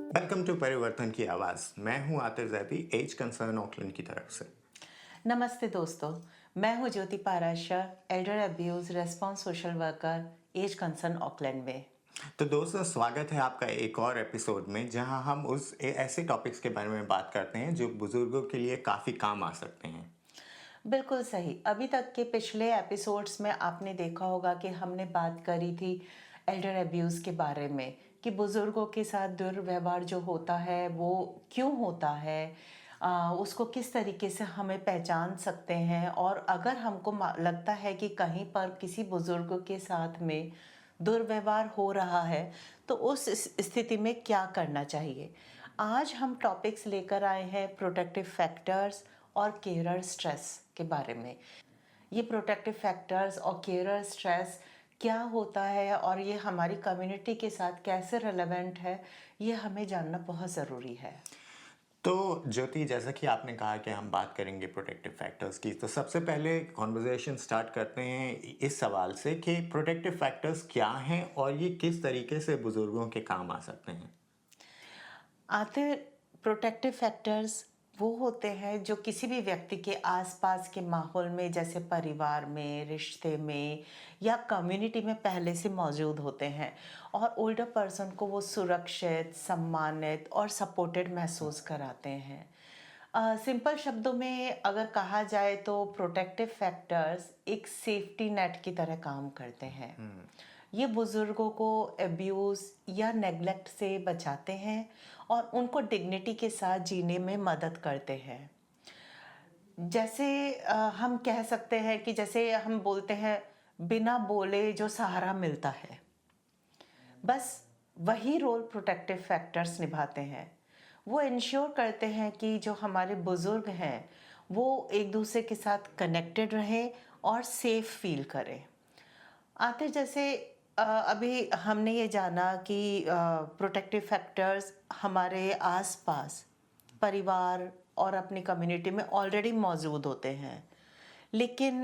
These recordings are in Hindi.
वेलकम टू परिवर्तन की आवाज़। मैं हूं Aatir Zaidi, as concern Auckland की तरफ से। नमस्ते दोस्तों, मैं हूँ Jyoti Parashar, elder abuse response social worker, as concern Auckland में। तो दोस्तों, स्वागत है आपका एक और एपिसोड में, जहां हम ऐसे टॉपिक्स के बारे में बात करते हैं जो बुजुर्गों के लिए काफ़ी काम आ सकते हैं। बिल्कुल सही, अभी तक के पिछले एपिसोड्स में आपने देखा होगा कि हमने बात करी थी एल्डर अब्यूज़ के बारे में कि बुज़ुर्गों के साथ दुर्व्यवहार जो होता है वो क्यों होता है, उसको किस तरीके से हमें पहचान सकते हैं और अगर हमको लगता है कि कहीं पर किसी बुज़ुर्ग के साथ में दुर्व्यवहार हो रहा है, तो उस स्थिति में क्या करना चाहिए। आज हम टॉपिक्स लेकर आए हैं प्रोटेक्टिव फैक्टर्स और केयरर स्ट्रेस के बारे में। ये प्रोटेक्टिव फैक्टर्स और केयरर स्ट्रेस क्या होता है और ये हमारी कम्युनिटी के साथ कैसे रिलेवेंट है, ये हमें जानना बहुत ज़रूरी है। तो ज्योति, जैसा कि आपने कहा कि हम बात करेंगे प्रोटेक्टिव फैक्टर्स की, तो सबसे पहले कॉन्वर्जेशन स्टार्ट करते हैं इस सवाल से कि प्रोटेक्टिव फैक्टर्स क्या हैं और ये किस तरीके से बुजुर्गों के काम आ सकते हैं। आते प्रोटेक्टिव फैक्टर्स वो होते हैं जो किसी भी व्यक्ति के आसपास के माहौल में, जैसे परिवार में, रिश्ते में या कम्युनिटी में पहले से मौजूद होते हैं और ओल्डर पर्सन को वो सुरक्षित, सम्मानित और सपोर्टेड महसूस कराते हैं। सिंपल शब्दों में अगर कहा जाए तो प्रोटेक्टिव फैक्टर्स एक सेफ्टी नेट की तरह काम करते हैं। ये बुजुर्गों को अब्यूज़ या नेग्लेक्ट से बचाते हैं और उनको डिग्निटी के साथ जीने में मदद करते हैं। जैसे हम कह सकते हैं कि जैसे हम बोलते हैं, बिना बोले जो सहारा मिलता है, बस वही रोल प्रोटेक्टिव फैक्टर्स निभाते हैं। वो इंश्योर करते हैं कि जो हमारे बुजुर्ग हैं, वो एक दूसरे के साथ कनेक्टेड रहें और सेफ फील करें। आते जैसे अभी हमने ये जाना कि प्रोटेक्टिव फैक्टर्स हमारे आसपास, परिवार और अपनी कम्युनिटी में ऑलरेडी मौजूद होते हैं। लेकिन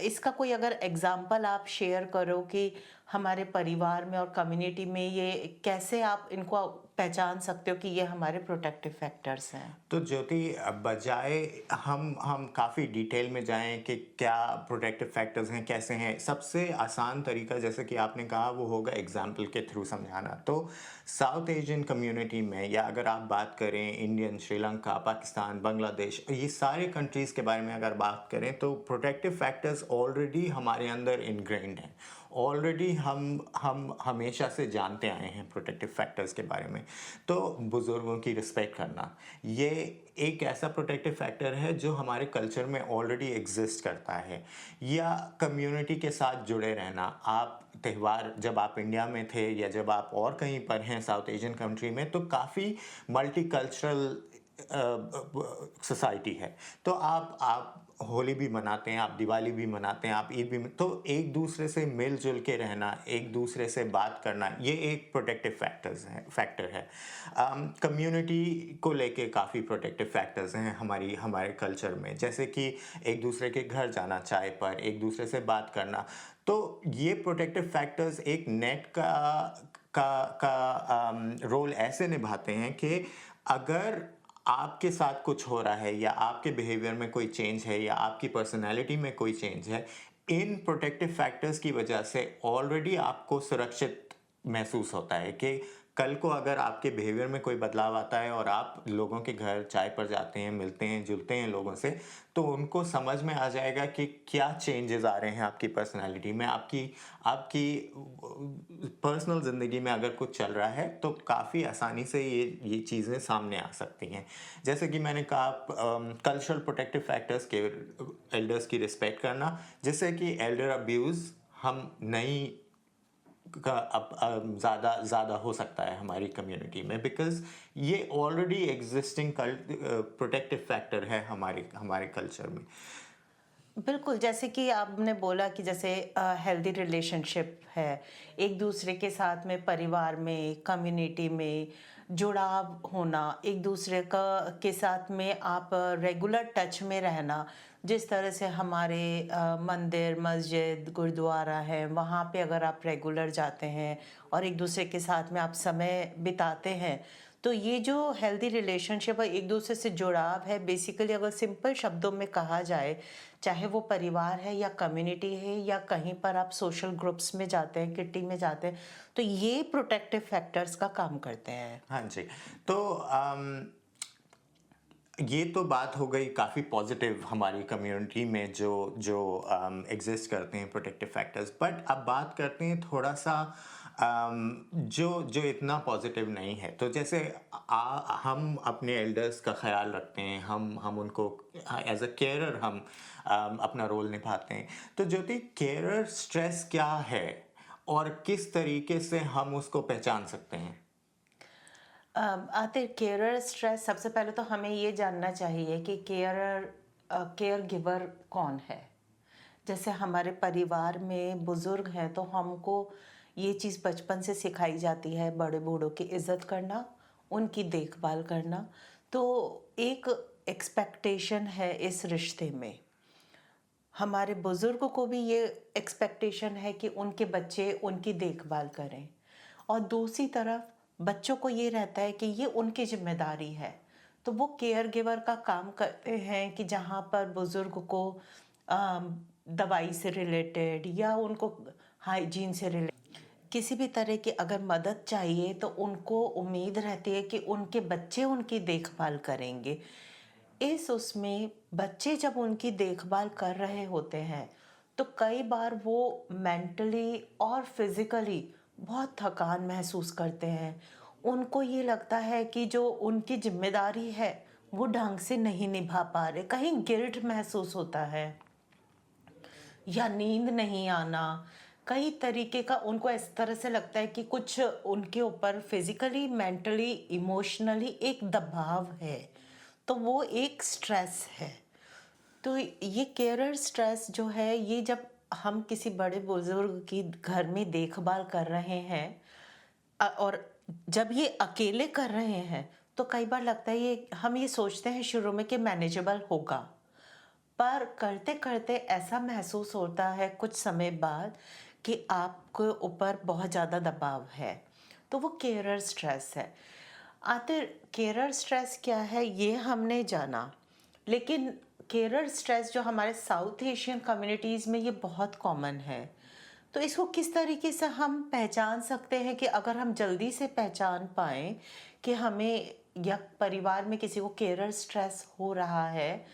इसका कोई अगर एग्ज़ाम्पल आप शेयर करो कि हमारे परिवार में और कम्युनिटी में ये कैसे आप इनको पहचान सकते हो कि ये हमारे प्रोटेक्टिव फैक्टर्स हैं? तो ज्योति, बजाय हम काफ़ी डिटेल में जाएं कि क्या प्रोटेक्टिव फैक्टर्स हैं, कैसे हैं, सबसे आसान तरीका, जैसे कि आपने कहा, वो होगा एग्जाम्पल के थ्रू समझाना। तो साउथ एशियन कम्युनिटी में, या अगर आप बात करें इंडियन, श्रीलंका, पाकिस्तान, बांग्लादेश, ये सारे कंट्रीज़ के बारे में अगर बात करें, तो प्रोटेक्टिव फैक्टर्स ऑलरेडी हमारे अंदर इनग्रेन्ड हैं। ऑलरेडी हम हमेशा से जानते आए हैं प्रोटेक्टिव फैक्टर्स के बारे में। तो बुज़ुर्गों की रिस्पेक्ट करना, ये एक ऐसा प्रोटेक्टिव फैक्टर है जो हमारे कल्चर में ऑलरेडी एग्जिस्ट करता है। या कम्युनिटी के साथ जुड़े रहना, आप त्यौहार, जब आप इंडिया में थे या जब आप और कहीं पर हैं साउथ एशियन कंट्री में, तो काफ़ी मल्टीकल्चरल सोसाइटी है। तो आप होली भी मनाते हैं, आप दिवाली भी मनाते हैं, आप ईद भी, तो एक दूसरे से मिलजुल के रहना, एक दूसरे से बात करना, ये एक प्रोटेक्टिव फैक्टर है। कम्युनिटी को लेके काफ़ी प्रोटेक्टिव फैक्टर्स हैं हमारे कल्चर में, जैसे कि एक दूसरे के घर जाना, चाय पर एक दूसरे से बात करना। तो ये प्रोटेक्टिव फैक्टर्स एक नेट का रोल ऐसे निभाते हैं कि अगर आपके साथ कुछ हो रहा है या आपके बिहेवियर में कोई चेंज है या आपकी पर्सनैलिटी में कोई चेंज है, इन प्रोटेक्टिव फैक्टर्स की वजह से ऑलरेडी आपको सुरक्षित महसूस होता है कि कल को अगर आपके बिहेवियर में कोई बदलाव आता है और आप लोगों के घर चाय पर जाते हैं, मिलते हैं, जुलते हैं लोगों से, तो उनको समझ में आ जाएगा कि क्या चेंजेस आ रहे हैं आपकी पर्सनैलिटी में, आपकी आपकी पर्सनल ज़िंदगी में अगर कुछ चल रहा है, तो काफ़ी आसानी से ये चीज़ें सामने आ सकती हैं। जैसे कि मैंने कहा, कल्चरल प्रोटेक्टिव फैक्टर्स के, एल्डर्स की रिस्पेक्ट करना, जिससे कि एल्डर अब्यूज़ हम नहीं का अब ज़्यादा हो सकता है हमारी कम्युनिटी में, बिकॉज़ ये ऑलरेडी एग्जिस्टिंग प्रोटेक्टिव फैक्टर है हमारे हमारे कल्चर में। बिल्कुल, जैसे कि आपने बोला कि जैसे हेल्दी रिलेशनशिप है, एक दूसरे के साथ में, परिवार में, कम्युनिटी में जुड़ाव होना, एक दूसरे का के साथ में आप रेगुलर टच में रहना। जिस तरह से हमारे मंदिर, मस्जिद, गुरुद्वारा है, वहाँ पे अगर आप रेगुलर जाते हैं और एक दूसरे के साथ में आप समय बिताते हैं, तो ये जो हेल्दी रिलेशनशिप और एक दूसरे से जुड़ाव है, बेसिकली अगर सिंपल शब्दों में कहा जाए, चाहे वो परिवार है या कम्युनिटी है या कहीं पर आप सोशल ग्रुप्स में जाते हैं, किटी में जाते हैं, तो ये प्रोटेक्टिव फैक्टर्स का काम करते हैं। हाँ जी। तो ये तो बात हो गई काफ़ी पॉजिटिव हमारी कम्युनिटी में जो जो एग्जिस्ट करते हैं प्रोटेक्टिव फैक्टर्स, बट अब बात करते हैं थोड़ा सा जो जो इतना पॉजिटिव नहीं है। तो जैसे हम अपने एल्डर्स का ख्याल रखते हैं, हम उनको एज अ केयरर हम अपना रोल निभाते हैं। तो ज्योति, केयरर स्ट्रेस क्या है और किस तरीके से हम उसको पहचान सकते हैं? आते केयरर स्ट्रेस, सबसे पहले तो हमें ये जानना चाहिए कि केयर गिवर कौन है। जैसे हमारे परिवार में बुजुर्ग हैं तो हमको ये चीज़ बचपन से सिखाई जाती है, बड़े बूढ़ों की इज्जत करना, उनकी देखभाल करना। तो एक एक्सपेक्टेशन है इस रिश्ते में। हमारे बुजुर्ग को भी ये एक्सपेक्टेशन है कि उनके बच्चे उनकी देखभाल करें, और दूसरी तरफ बच्चों को ये रहता है कि ये उनकी जिम्मेदारी है। तो वो केयर गिवर का काम करते हैं कि जहाँ पर बुजुर्ग को दवाई से रिलेटेड या उनको हाइजीन से रिलेटेड किसी भी तरह की अगर मदद चाहिए, तो उनको उम्मीद रहती है कि उनके बच्चे उनकी देखभाल करेंगे। इस उसमें बच्चे जब उनकी देखभाल कर रहे होते हैं, तो कई बार वो मेंटली और फिजिकली बहुत थकान महसूस करते हैं। उनको ये लगता है कि जो उनकी जिम्मेदारी है वो ढंग से नहीं निभा पा रहे, कहीं गिल्ट महसूस होता है या नींद नहीं आना। कई तरीके का उनको इस तरह से लगता है कि कुछ उनके ऊपर फिजिकली, मेंटली, इमोशनली एक दबाव है। तो वो एक स्ट्रेस है। तो ये केयरर स्ट्रेस जो है, ये जब हम किसी बड़े बुजुर्ग की घर में देखभाल कर रहे हैं, और जब ये अकेले कर रहे हैं, तो कई बार लगता है, ये हम ये सोचते हैं शुरू में कि मैनेजेबल होगा, पर करते-करते ऐसा महसूस होता है कुछ समय बाद कि आपके ऊपर बहुत ज़्यादा दबाव है। तो वो केयरर स्ट्रेस है। आखिर केयरर स्ट्रेस क्या है ये हमने जाना, लेकिन केयरर स्ट्रेस जो हमारे साउथ एशियन कम्युनिटीज़ में ये बहुत कॉमन है। तो इसको किस तरीके से हम पहचान सकते हैं कि अगर हम जल्दी से पहचान पाएँ कि हमें या परिवार में किसी को केयरर स्ट्रेस हो रहा है,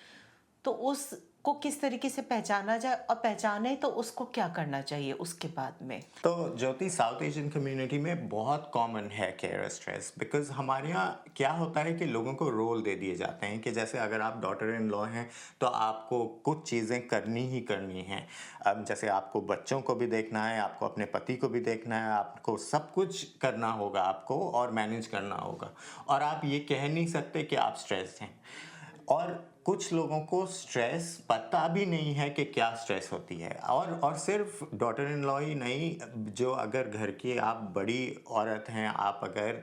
तो उसको किस तरीके से पहचाना जाए, और पहचाने तो उसको क्या करना चाहिए उसके बाद में? तो ज्योति, साउथ एशियन कम्युनिटी में बहुत कॉमन है केयर स्ट्रेस, बिकॉज हमारे यहाँ क्या होता है कि लोगों को रोल दे दिए जाते हैं कि जैसे अगर आप डॉटर इन लॉ हैं तो आपको कुछ चीज़ें करनी ही करनी हैं। अब जैसे आपको बच्चों को भी देखना है, आपको अपने पति को भी देखना है, आपको सब कुछ करना होगा आपको और मैनेज करना होगा, और आप ये कह नहीं सकते कि आप स्ट्रेस्ड हैं। और कुछ लोगों को स्ट्रेस पता भी नहीं है कि क्या स्ट्रेस होती है, और सिर्फ डॉटर इन लॉ ही नहीं, जो अगर घर की आप बड़ी औरत हैं, आप अगर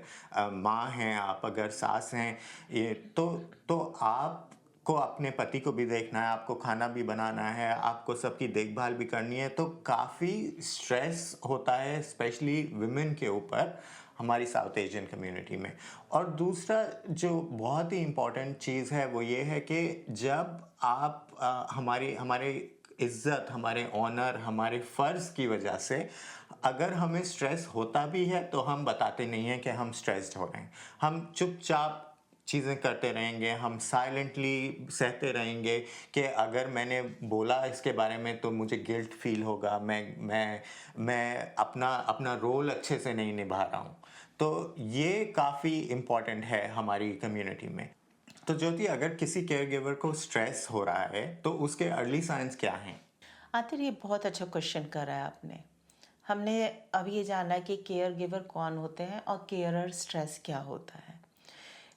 माँ हैं, आप अगर सास हैं, ये तो आपको अपने पति को भी देखना है, आपको खाना भी बनाना है, आपको सबकी देखभाल भी करनी है, तो काफ़ी स्ट्रेस होता है स्पेशली वुमेन के ऊपर हमारी साउथ एशियन कम्युनिटी में। और दूसरा जो बहुत ही इम्पोर्टेंट चीज़ है वो ये है कि जब आप हमारी हमारे इज्जत, हमारे ऑनर, हमारे फ़र्ज़ की वजह से अगर हमें स्ट्रेस होता भी है तो हम बताते नहीं हैं कि हम स्ट्रेस्ड हो रहे हैं। हम चुपचाप चीज़ें करते रहेंगे, हम साइलेंटली सहते रहेंगे कि अगर मैंने बोला इसके बारे में तो मुझे गिल्ट फील होगा, मैं अपना अपना रोल अच्छे से नहीं निभा रहा हूँ। तो ये काफ़ी इम्पोर्टेंट है हमारी कम्युनिटी में। तो ज्योति, अगर किसी केयरगिवर को स्ट्रेस हो रहा है तो उसके अर्ली साइंस क्या हैं? आखिर ये बहुत अच्छा क्वेश्चन करा है आपने। हमने अब ये जाना कि केयर गिवर कौन होते हैं और केयरर स्ट्रेस क्या होता है,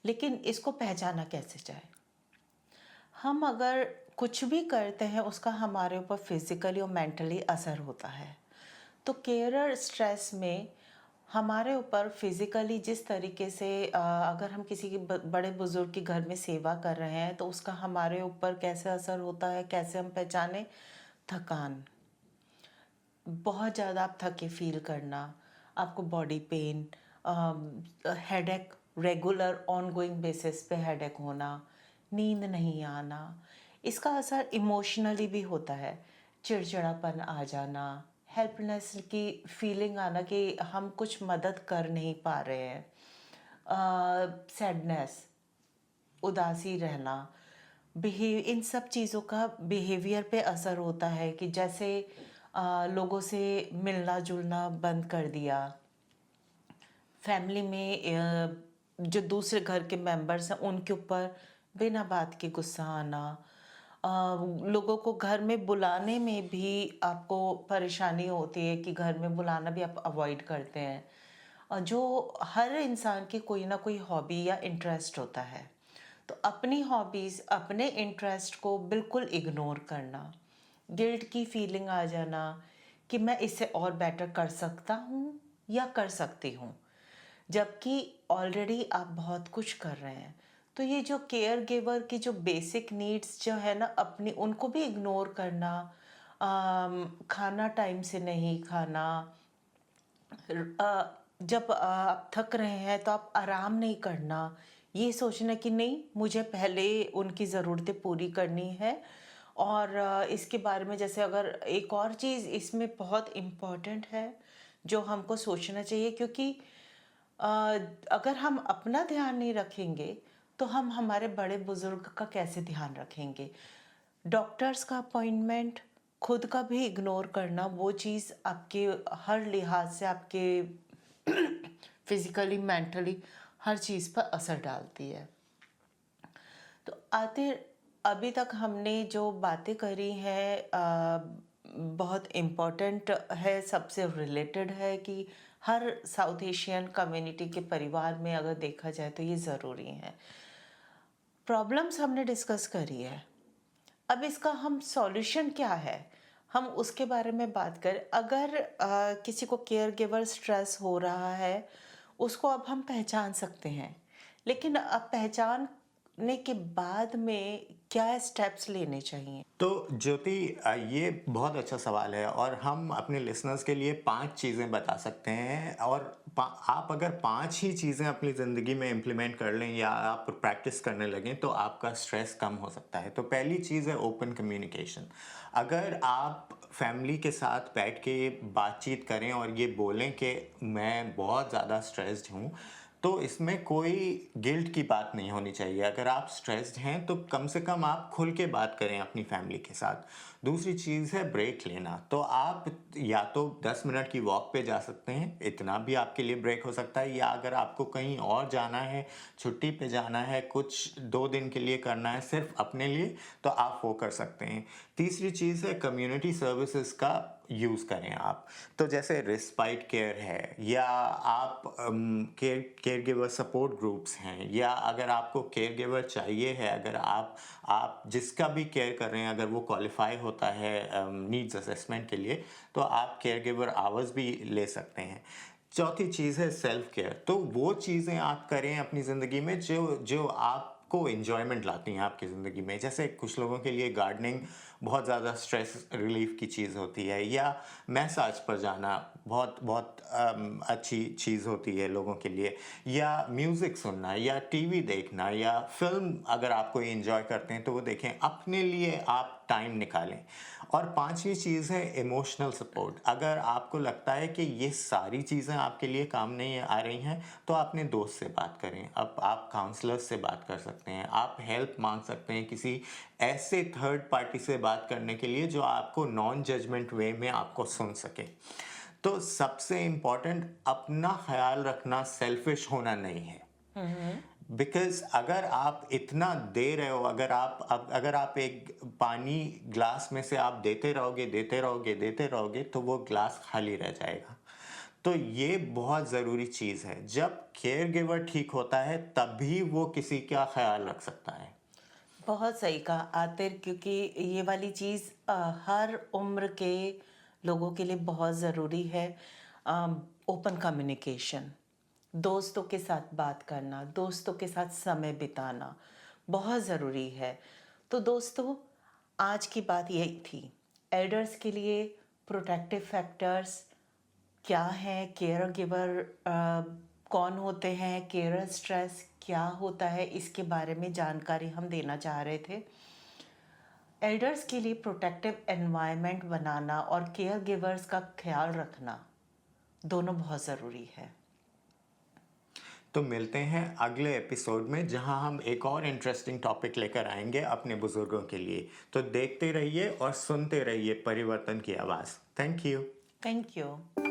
लेकिन इसको पहचाना कैसे जाए? हम अगर कुछ भी करते हैं उसका हमारे ऊपर फिजिकली और मेंटली असर होता है। तो केयरर स्ट्रेस में हमारे ऊपर फिजिकली जिस तरीके से अगर हम किसी के बड़े बुजुर्ग के घर में सेवा कर रहे हैं, तो उसका हमारे ऊपर कैसे असर होता है, कैसे हम पहचाने? थकान, बहुत ज़्यादा आप थके फ़ील करना, आपको body pain, headache regular ongoing basis पे हेडेक होना, नींद नहीं आना, इसका असर इमोशनली भी होता है। चिड़चिड़ापन आ जाना, हेल्पलेस की फीलिंग आना कि हम कुछ मदद कर नहीं पा रहे हैं, सैडनेस, उदासी रहना, बिहेव इन सब चीज़ों का बिहेवियर पे असर होता है कि जैसे लोगों से मिलना जुलना बंद कर दिया, फैमिली में जो दूसरे घर के मेंबर्स हैं उनके ऊपर बिना बात के गुस्सा आना, अ, लोगों को घर में बुलाने में भी आपको परेशानी होती है कि घर में बुलाना भी आप अवॉइड करते हैं। जो हर इंसान की कोई ना कोई हॉबी या इंटरेस्ट होता है, तो अपनी हॉबीज़ अपने इंटरेस्ट को बिल्कुल इग्नोर करना, गिल्ट की फीलिंग आ जाना कि मैं इससे और बेटर कर सकता हूँ या कर सकती हूँ, जबकि ऑलरेडी आप बहुत कुछ कर रहे हैं। तो ये जो केयर गिवर की जो बेसिक नीड्स जो है ना अपनी उनको भी इग्नोर करना, खाना टाइम से नहीं खाना, जब आप थक रहे हैं तो आप आराम नहीं करना, ये सोचना कि नहीं मुझे पहले उनकी ज़रूरतें पूरी करनी है। और इसके बारे में जैसे अगर एक और चीज़ इसमें बहुत इम्पोर्टेंट है जो हमको सोचना चाहिए, क्योंकि अ, अगर हम अपना ध्यान नहीं रखेंगे तो हम हमारे बड़े बुजुर्ग का कैसे ध्यान रखेंगे। डॉक्टर्स का अपॉइंटमेंट, खुद का भी इग्नोर करना, वो चीज़ आपके हर लिहाज से आपके फिजिकली मेंटली हर चीज़ पर असर डालती है। तो आते अभी तक हमने जो बातें करी हैं बहुत इम्पोर्टेंट है, सबसे रिलेटेड है कि हर साउथ एशियन कम्युनिटी के परिवार में अगर देखा जाए तो ये ज़रूरी है। प्रॉब्लम्स हमने डिस्कस करी है, अब इसका हम सॉल्यूशन क्या है, हम उसके बारे में बात करें। अगर किसी को केयर गिवर स्ट्रेस हो रहा है, उसको अब हम पहचान सकते हैं, लेकिन अब पहचानने के बाद में क्या स्टेप्स लेने चाहिए? तो ज्योति, ये बहुत अच्छा सवाल है और हम अपने लिसनर्स के लिए 5 चीज़ें बता सकते हैं और आप अगर 5 ही चीज़ें अपनी ज़िंदगी में इम्प्लीमेंट कर लें या आप प्रैक्टिस करने लगें तो आपका स्ट्रेस कम हो सकता है। तो पहली चीज़ है ओपन कम्युनिकेशन। अगर आप फैमिली के साथ बैठ के बातचीत करें और ये बोलें कि मैं बहुत ज़्यादा स्ट्रेस्ड हूँ, तो इसमें कोई गिल्ट की बात नहीं होनी चाहिए। अगर आप स्ट्रेस्ड हैं तो कम से कम आप खुल के बात करें अपनी फैमिली के साथ। दूसरी चीज़ है ब्रेक लेना। तो आप या तो 10 मिनट की वॉक पे जा सकते हैं, इतना भी आपके लिए ब्रेक हो सकता है, या अगर आपको कहीं और जाना है, छुट्टी पे जाना है, कुछ 2 दिन के लिए करना है सिर्फ़ अपने लिए, तो आप वो कर सकते हैं। तीसरी चीज़ है कम्युनिटी सर्विसेज़ का यूज़ करें आप। तो जैसे रिस्पाइट केयर है, या आप केयर गिवर सपोर्ट ग्रुप्स हैं, या अगर आपको केयर गिवर चाहिए है, अगर आप जिसका भी केयर कर रहे हैं अगर वो क्वालिफाई होता है नीड्स असेसमेंट के लिए, तो आप केयर गिवर आवर्स भी ले सकते हैं। चौथी चीज़ है सेल्फ केयर। तो वो चीज़ें आप करें अपनी ज़िंदगी में जो जो आपको एन्जॉयमेंट लाती हैं आपकी ज़िंदगी में। जैसे कुछ लोगों के लिए गार्डनिंग बहुत ज़्यादा स्ट्रेस रिलीफ़ की चीज़ होती है, या मैसाज पर जाना बहुत बहुत अच्छी चीज़ होती है लोगों के लिए, या म्यूज़िक सुनना, या टीवी देखना, या फ़िल्म अगर आप कोई एन्जॉय करते हैं तो वो देखें। अपने लिए आप टाइम निकालें। और पाँचवीं चीज़ है इमोशनल सपोर्ट। अगर आपको लगता है कि ये सारी चीज़ें आपके लिए काम नहीं आ रही हैं, तो अपने दोस्त से बात करें। अब आप काउंसलर्स से बात कर सकते हैं, आप हेल्प माँग सकते हैं किसी ऐसे थर्ड पार्टी से बात करने के लिए जो आपको नॉन जजमेंट वे में आपको सुन सके। तो सबसे इम्पोर्टेंट अपना ख़्याल रखना, सेल्फिश होना नहीं है। हम्म। बिकॉज़ अगर आप इतना दे रहे हो, अगर आप एक पानी ग्लास में से आप देते रहोगे, देते रहोगे, देते रहोगे, तो वो ग्लास खाली रह जाएगा। तो ये बहुत ज़रूरी चीज़ है। जब केयर गिवर ठीक होता है, तभी वो किसी का ख़्याल रख सकता है। बहुत सही कहा आतिर, क्योंकि ये वाली चीज़ हर उम्र के लोगों के लिए बहुत ज़रूरी है। ओपन कम्युनिकेशन, दोस्तों के साथ बात करना, दोस्तों के साथ समय बिताना बहुत ज़रूरी है। तो दोस्तों, आज की बात यही थी। एल्डर्स के लिए प्रोटेक्टिव फैक्टर्स क्या हैं, केयर गिवर कौन होते हैं केयर स्ट्रेस, क्या होता है, इसके बारे में जानकारी हम देना चाह रहे थे। एल्डर्स के लिए प्रोटेक्टिव एनवायरनमेंट बनाना और केयर गिवर्स का ख्याल रखना दोनों बहुत ज़रूरी है। तो मिलते हैं अगले एपिसोड में, जहां हम एक और इंटरेस्टिंग टॉपिक लेकर आएंगे अपने बुजुर्गों के लिए। तो देखते रहिए और सुनते रहिए परिवर्तन की आवाज़। Thank you. Thank you.